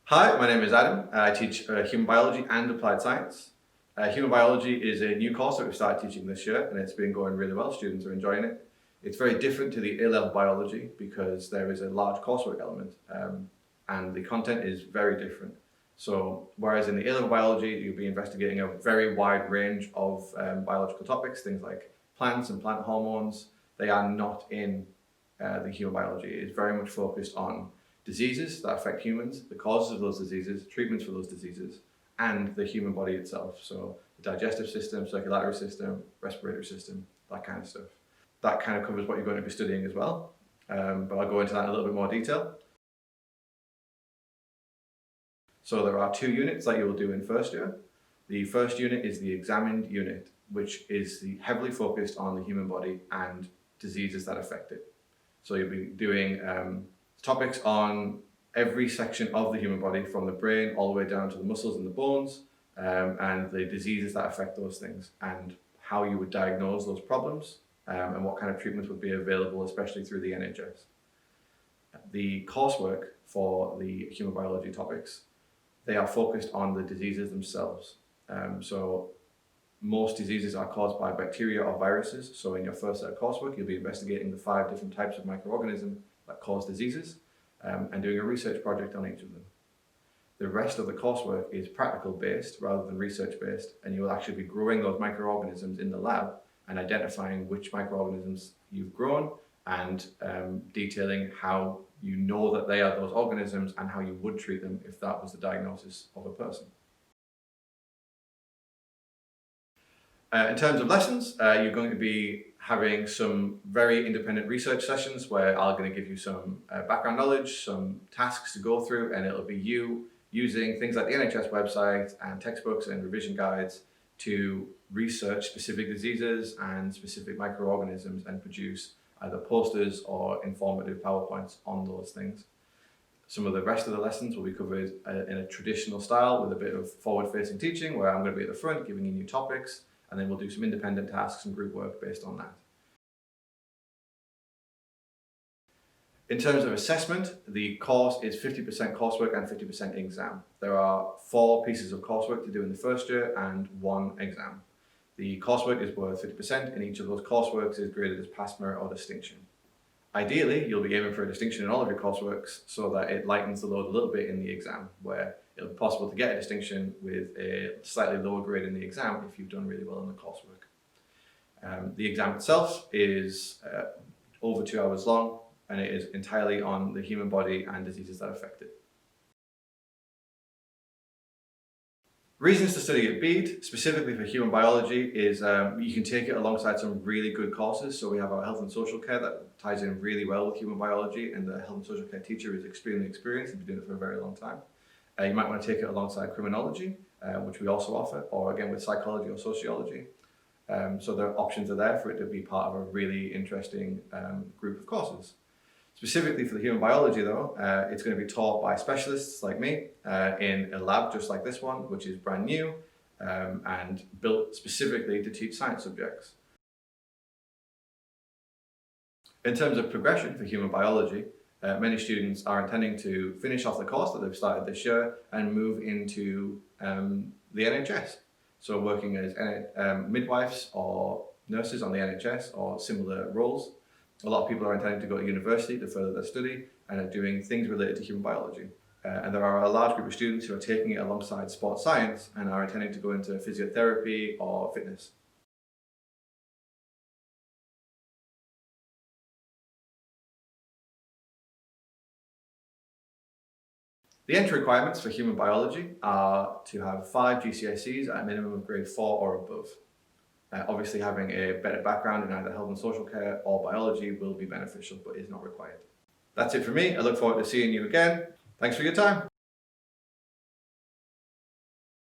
Hi, my name is Adam. I teach Human Biology and Applied Science. Human Biology is a new course that we've started teaching this year, and it's been going really well. Students are enjoying it. It's very different to the A-level biology because there is a large coursework element, and the content is very different. So whereas in the A-level biology, you'll be investigating a very wide range of biological topics, things like plants and plant hormones, they are not in the human biology. It's very much focused on diseases that affect humans, the causes of those diseases, treatments for those diseases, and the human body itself. So the digestive system, circulatory system, respiratory system, that kind of stuff. That kind of covers what you're going to be studying as well. But I'll go into that in a little bit more detail. So there are 2 units that you will do in first year. The first unit is the examined unit, which is heavily focused on the human body and diseases that affect it. So you'll be doing topics on every section of the human body, from the brain all the way down to the muscles and the bones, and the diseases that affect those things, and how you would diagnose those problems, and what kind of treatments would be available, especially through the NHS. The coursework for the human biology topics, they are focused on the diseases themselves. So most diseases are caused by bacteria or viruses. So in your first set of coursework, you'll be investigating the 5 different types of microorganisms that cause diseases, and doing a research project on each of them. The rest of the coursework is practical based rather than research based, and you will actually be growing those microorganisms in the lab and identifying which microorganisms you've grown, and detailing how you know that they are those organisms and how you would treat them if that was the diagnosis of a person. In terms of lessons, you're going to be having some very independent research sessions where I'm going to give you some background knowledge, some tasks to go through, and it'll be you using things like the NHS website and textbooks and revision guides to research specific diseases and specific microorganisms and produce either posters or informative PowerPoints on those things. Some of the rest of the lessons will be covered in a traditional style with a bit of forward-facing teaching, where I'm going to be at the front giving you new topics, and then we'll do some independent tasks and group work based on that. In terms of assessment, the course is 50% coursework and 50% exam. There are 4 pieces of coursework to do in the first year and 1 exam. The coursework is worth 50%, and each of those courseworks is graded as pass, merit, or distinction. Ideally, you'll be aiming for a distinction in all of your courseworks so that it lightens the load a little bit in the exam, where it'll be possible to get a distinction with a slightly lower grade in the exam if you've done really well in the coursework. The exam itself is over 2 hours long, and it is entirely on the human body and diseases that affect it. Reasons to study at Bede, specifically for human biology, is you can take it alongside some really good courses. So we have our health and social care that ties in really well with human biology, and the health and social care teacher is extremely experienced and been doing it for a very long time. You might want to take it alongside criminology, which we also offer, or again with psychology or sociology. So the options are there for it to be part of a really interesting group of courses. Specifically for the human biology though, it's going to be taught by specialists like me in a lab just like this one, which is brand new and built specifically to teach science subjects. In terms of progression for human biology, many students are intending to finish off the course that they've started this year and move into the NHS. So working as midwives or nurses on the NHS or similar roles. A lot of people are intending to go to university to further their study and are doing things related to human biology. And there are a large group of students who are taking it alongside sports science and are intending to go into physiotherapy or fitness. The entry requirements for human biology are to have 5 GCSEs at a minimum of grade 4 or above. Obviously having a better background in either health and social care or biology will be beneficial, but is not required. That's it for me. I look forward to seeing you again. Thanks for your time.